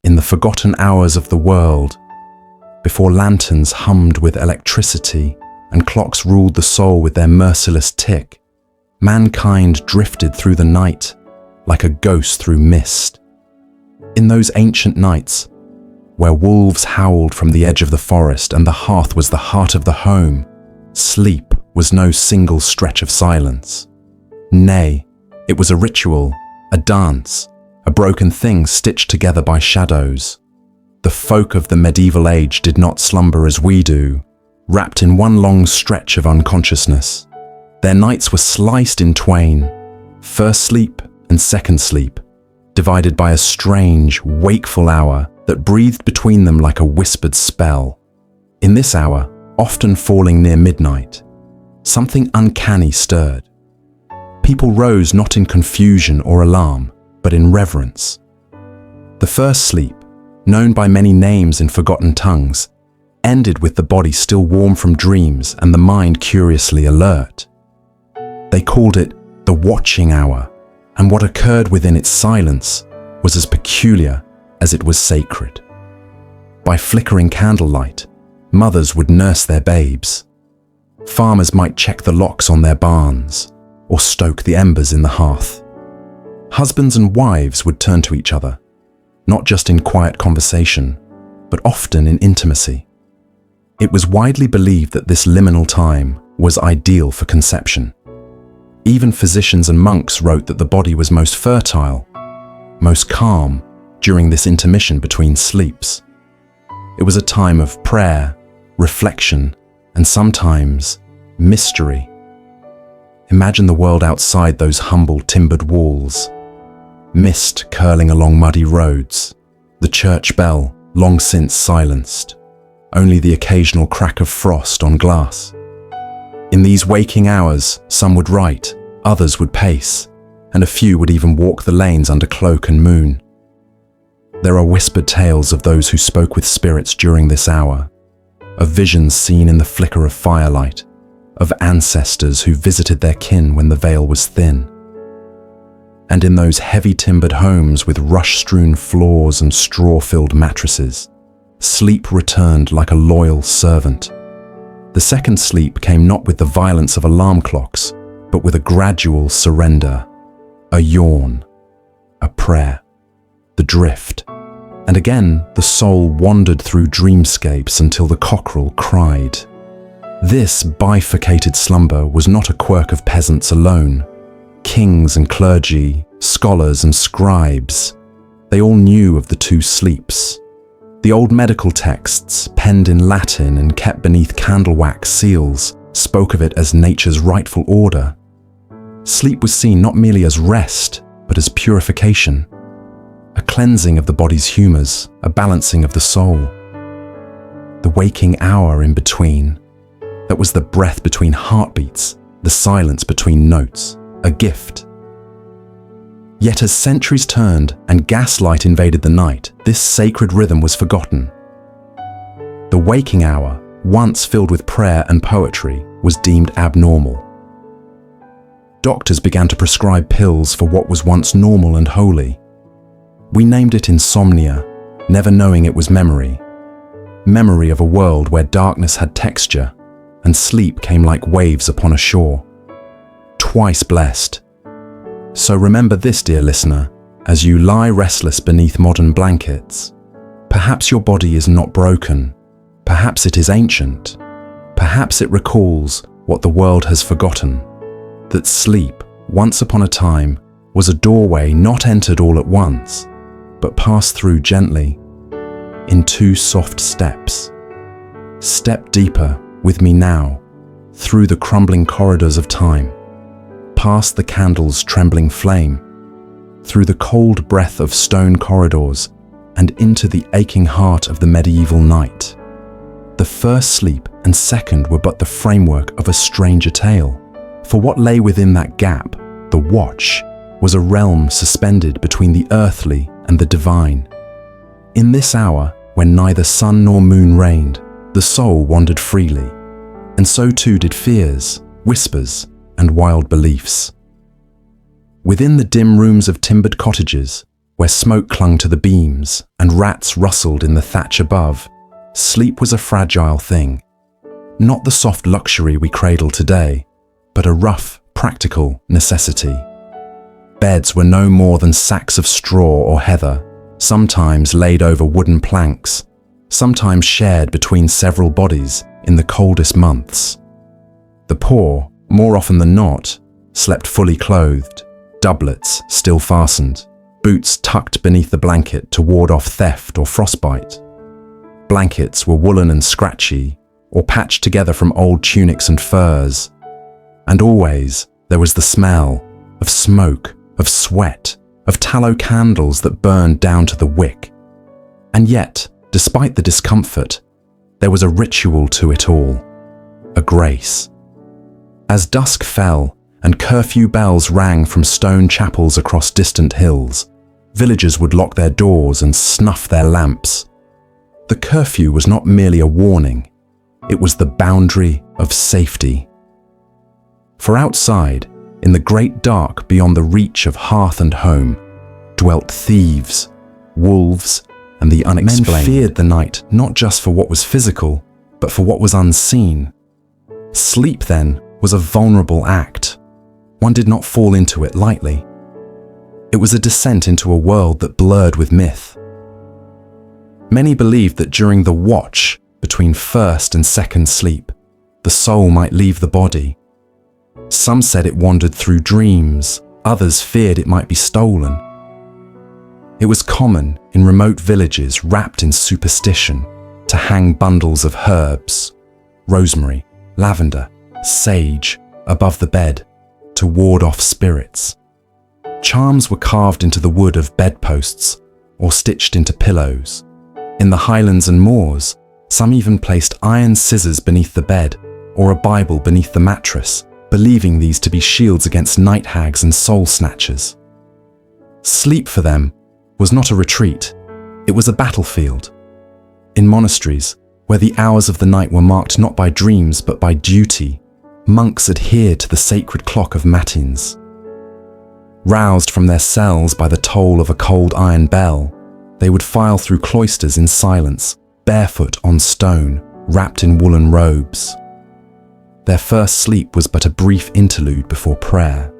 in the forgotten hours of the world, before lanterns hummed with electricity and clocks ruled the soul with their merciless tick, mankind drifted through the night like a ghost through mist. In those ancient nights, where wolves howled from the edge of the forest and the hearth was the heart of the home, sleep was no single stretch of silence. Nay, it was a ritual, a dance, a broken thing stitched together by shadows. The folk of the medieval age did not slumber as we do, wrapped in one long stretch of unconsciousness. Their nights were sliced in twain, first sleep and second sleep, divided by a strange, wakeful hour that breathed between them like a whispered spell. In this hour, often falling near midnight, something uncanny stirred. People rose not in confusion or alarm, but in reverence. The first sleep, known by many names in forgotten tongues, ended with the body still warm from dreams and the mind curiously alert. They called it the watching hour, and what occurred within its silence was as peculiar as it was sacred. By flickering candlelight, mothers would nurse their babes. Farmers might check the locks on their barns, or stoke the embers in the hearth. Husbands and wives would turn to each other, not just in quiet conversation, but often in intimacy. It was widely believed that this liminal time was ideal for conception. Even physicians and monks wrote that the body was most fertile, most calm during this intermission between sleeps. It was a time of prayer, reflection, and sometimes mystery. Imagine the world outside those humble timbered walls. Mist curling along muddy roads, the church bell long since silenced, only the occasional crack of frost on glass. In these waking hours, some would write, others would pace, and a few would even walk the lanes under cloak and moon. There are whispered tales of those who spoke with spirits during this hour, of visions seen in the flicker of firelight, of ancestors who visited their kin when the veil was thin. And in those heavy-timbered homes with rush-strewn floors and straw-filled mattresses, sleep returned like a loyal servant. The second sleep came not with the violence of alarm clocks, but with a gradual surrender, a yawn, a prayer, the drift. And again, the soul wandered through dreamscapes until the cockerel cried. This bifurcated slumber was not a quirk of peasants alone. Kings and clergy, scholars and scribes, they all knew of the two sleeps. The old medical texts, penned in Latin and kept beneath candle wax seals, spoke of it as nature's rightful order. Sleep was seen not merely as rest, but as purification, a cleansing of the body's humors, a balancing of the soul. The waking hour in between, that was the breath between heartbeats, the silence between notes, a gift. Yet as centuries turned and gaslight invaded the night, this sacred rhythm was forgotten. The waking hour, once filled with prayer and poetry, was deemed abnormal. Doctors began to prescribe pills for what was once normal and holy. We named it insomnia, never knowing it was memory. Memory of a world where darkness had texture and sleep came like waves upon a shore. Twice blessed. So remember this, dear listener, as you lie restless beneath modern blankets. Perhaps your body is not broken. Perhaps it is ancient. Perhaps it recalls what the world has forgotten. That sleep, once upon a time, was a doorway not entered all at once, but passed through gently, in two soft steps. Step deeper with me now, through the crumbling corridors of time, past the candle's trembling flame, through the cold breath of stone corridors, and into the aching heart of the medieval night. The first sleep and second were but the framework of a stranger tale, for what lay within that gap, the watch, was a realm suspended between the earthly and the divine. In this hour, when neither sun nor moon reigned, the soul wandered freely, and so too did fears, whispers, and wild beliefs. Within the dim rooms of timbered cottages, where smoke clung to the beams and rats rustled in the thatch above, sleep was a fragile thing. Not the soft luxury we cradle today, but a rough, practical necessity. Beds were no more than sacks of straw or heather, sometimes laid over wooden planks, sometimes shared between several bodies in the coldest months. The poor, more often than not, slept fully clothed, doublets still fastened, boots tucked beneath the blanket to ward off theft or frostbite. Blankets were woolen and scratchy, or patched together from old tunics and furs. And always there was the smell of smoke, of sweat, of tallow candles that burned down to the wick. And yet, despite the discomfort, there was a ritual to it all, a grace. As dusk fell and curfew bells rang from stone chapels across distant hills, villagers would lock their doors and snuff their lamps. The curfew was not merely a warning, it was the boundary of safety. For outside, in the great dark beyond the reach of hearth and home, dwelt thieves, wolves, and the unexplained. Men feared the night not just for what was physical, but for what was unseen. Sleep, then, was a vulnerable act. One did not fall into it lightly. It was a descent into a world that blurred with myth. Many believed that during the watch between first and second sleep, the soul might leave the body. Some said it wandered through dreams, others feared it might be stolen. It was common in remote villages wrapped in superstition to hang bundles of herbs, rosemary, lavender, sage, above the bed to ward off spirits. Charms were carved into the wood of bedposts or stitched into pillows. In the highlands and moors, some even placed iron scissors beneath the bed or a Bible beneath the mattress, believing these to be shields against night hags and soul snatchers. Sleep for them was not a retreat, it was a battlefield. In monasteries, where the hours of the night were marked not by dreams but by duty, monks adhered to the sacred clock of matins. Roused from their cells by the toll of a cold iron bell, they would file through cloisters in silence, barefoot on stone, wrapped in woolen robes. Their first sleep was but a brief interlude before prayer.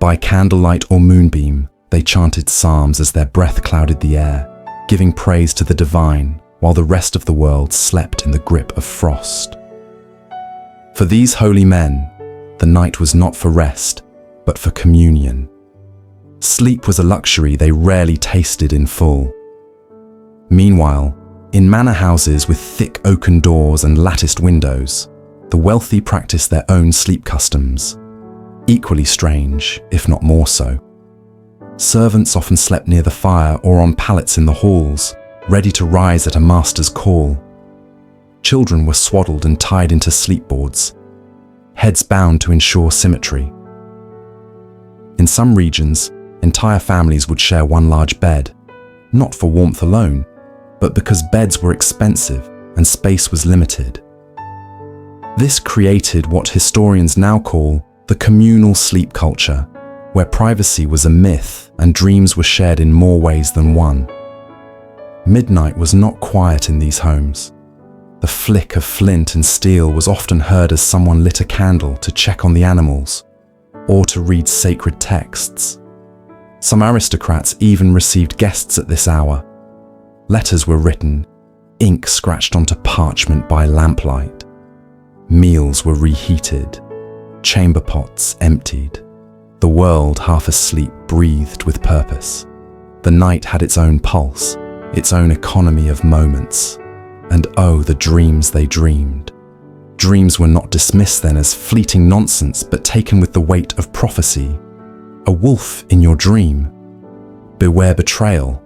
By candlelight or moonbeam, they chanted psalms as their breath clouded the air, giving praise to the divine, while the rest of the world slept in the grip of frost. For these holy men, the night was not for rest, but for communion. Sleep was a luxury they rarely tasted in full. Meanwhile, in manor houses with thick oaken doors and latticed windows, the wealthy practiced their own sleep customs, equally strange, if not more so. Servants often slept near the fire or on pallets in the halls, ready to rise at a master's call. Children were swaddled and tied into sleepboards, heads bound to ensure symmetry. In some regions, entire families would share one large bed, not for warmth alone, but because beds were expensive and space was limited. This created what historians now call the communal sleep culture, where privacy was a myth and dreams were shared in more ways than one. Midnight was not quiet in these homes. The flick of flint and steel was often heard as someone lit a candle to check on the animals or to read sacred texts. Some aristocrats even received guests at this hour. Letters were written, ink scratched onto parchment by lamplight. Meals were reheated, chamber pots emptied. The world, half asleep, breathed with purpose. The night had its own pulse, its own economy of moments. And oh, the dreams they dreamed. Dreams were not dismissed then as fleeting nonsense, but taken with the weight of prophecy. A wolf in your dream. Beware betrayal.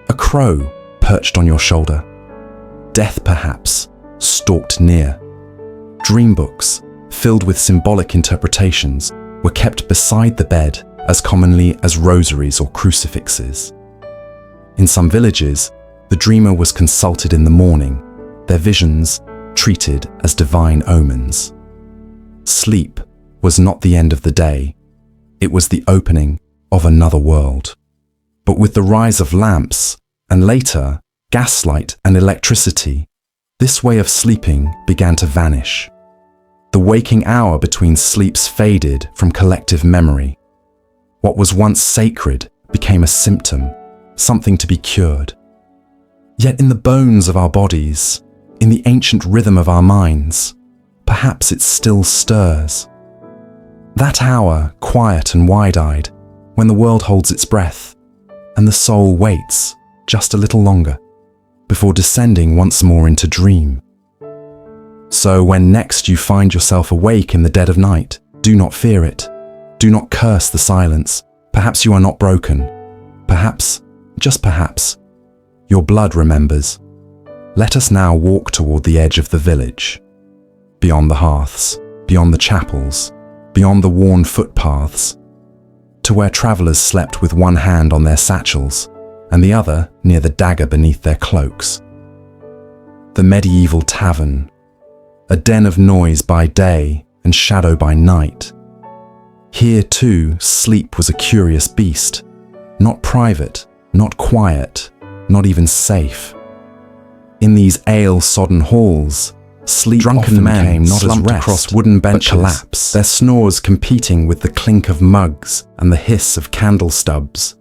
A crow perched on your shoulder. Death, perhaps, stalked near. Dream books, filled with symbolic interpretations, were kept beside the bed as commonly as rosaries or crucifixes. In some villages, the dreamer was consulted in the morning, their visions treated as divine omens. Sleep was not the end of the day, it was the opening of another world. But with the rise of lamps, and later, gaslight and electricity, this way of sleeping began to vanish. The waking hour between sleeps faded from collective memory. What was once sacred became a symptom, something to be cured. Yet in the bones of our bodies, in the ancient rhythm of our minds, perhaps it still stirs. That hour, quiet and wide-eyed, when the world holds its breath, and the soul waits just a little longer, before descending once more into dream. So when next you find yourself awake in the dead of night, do not fear it. Do not curse the silence. Perhaps you are not broken. Perhaps, just perhaps, your blood remembers. Let us now walk toward the edge of the village. Beyond the hearths, beyond the chapels, beyond the worn footpaths, to where travellers slept with one hand on their satchels and the other near the dagger beneath their cloaks. The medieval tavern, a den of noise by day and shadow by night. Here too, sleep was a curious beast, not private, not quiet, not even safe. In these ale-sodden halls, sleep drunken men came not as rest, across wooden benches, but collapse, their snores competing with the clink of mugs and the hiss of candle stubs.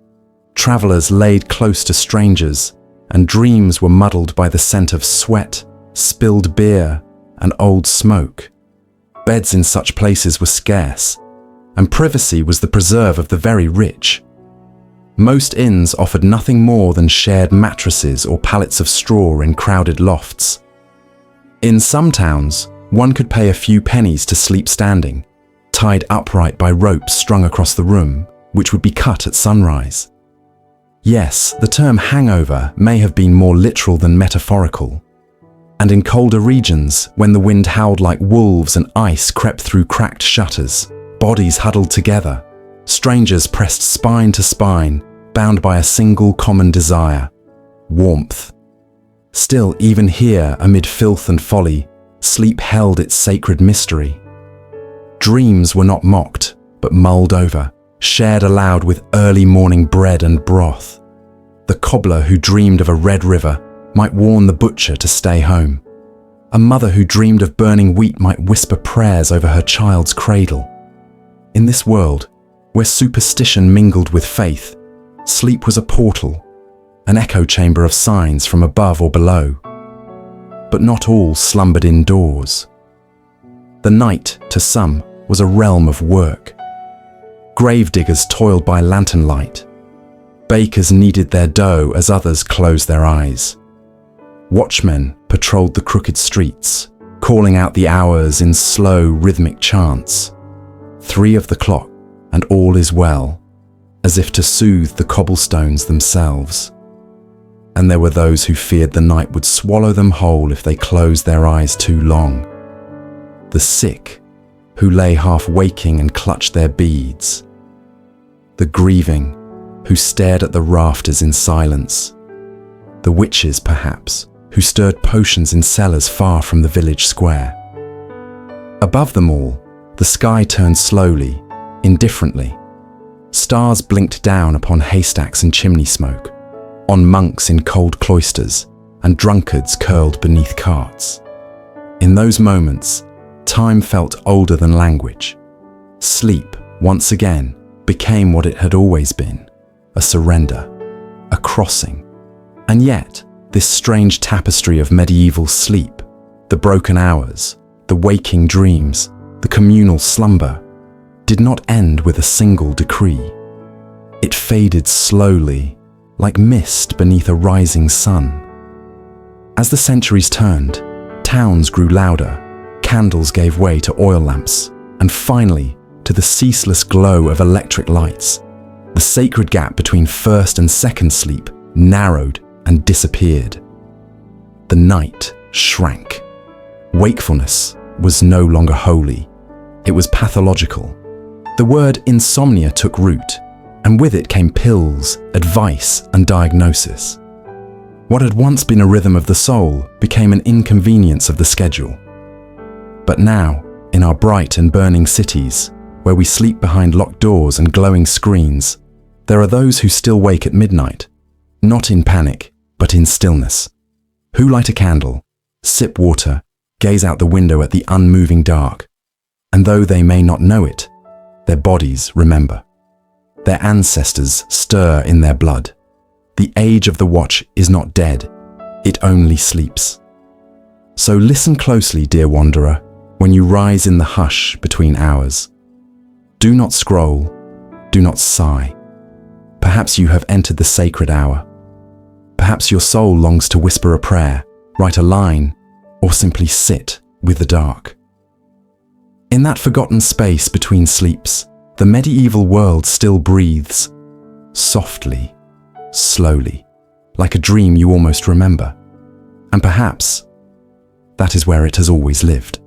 Travellers laid close to strangers, and dreams were muddled by the scent of sweat, spilled beer, and old smoke. Beds in such places were scarce, and privacy was the preserve of the very rich. Most inns offered nothing more than shared mattresses or pallets of straw in crowded lofts. In some towns, one could pay a few pennies to sleep standing, tied upright by ropes strung across the room, which would be cut at sunrise. Yes, the term hangover may have been more literal than metaphorical. And in colder regions, when the wind howled like wolves and ice crept through cracked shutters, bodies huddled together, strangers pressed spine to spine, bound by a single common desire: warmth. Still, even here, amid filth and folly, sleep held its sacred mystery. Dreams were not mocked, but mulled over, shared aloud with early morning bread and broth. The cobbler who dreamed of a red river might warn the butcher to stay home. A mother who dreamed of burning wheat might whisper prayers over her child's cradle. In this world, where superstition mingled with faith, sleep was a portal, an echo chamber of signs from above or below. But not all slumbered indoors. The night, to some, was a realm of work. Gravediggers toiled by lantern light. Bakers kneaded their dough as others closed their eyes. Watchmen patrolled the crooked streets, calling out the hours in slow, rhythmic chants. 3 of the clock, and all is well, as if to soothe the cobblestones themselves. And there were those who feared the night would swallow them whole if they closed their eyes too long. The sick, who lay half waking and clutched their beads. The grieving, who stared at the rafters in silence. The witches, perhaps, who stirred potions in cellars far from the village square. Above them all, the sky turned slowly, indifferently. Stars blinked down upon haystacks and chimney smoke, on monks in cold cloisters and drunkards curled beneath carts. In those moments, time felt older than language. Sleep, once again, became what it had always been: a surrender, a crossing. And yet, this strange tapestry of medieval sleep, the broken hours, the waking dreams, the communal slumber, did not end with a single decree. It faded slowly, like mist beneath a rising sun. As the centuries turned, towns grew louder, candles gave way to oil lamps, and finally, to the ceaseless glow of electric lights. The sacred gap between first and second sleep narrowed and disappeared. The night shrank. Wakefulness was no longer holy. It was pathological. The word insomnia took root, and with it came pills, advice, and diagnosis. What had once been a rhythm of the soul became an inconvenience of the schedule. But now, in our bright and burning cities, where we sleep behind locked doors and glowing screens, There are those who still wake at midnight, not in panic, but in stillness, who light a candle, sip water, gaze out the window at the unmoving dark, and though they may not know it, their bodies remember. Their ancestors stir in their blood. The age of the watch is not dead, it only sleeps. So listen closely, dear wanderer, when you rise in the hush between hours. Do not scroll, do not sigh. Perhaps you have entered the sacred hour. Perhaps your soul longs to whisper a prayer, write a line, or simply sit with the dark. In that forgotten space between sleeps, the medieval world still breathes, softly, slowly, like a dream you almost remember. And perhaps that is where it has always lived.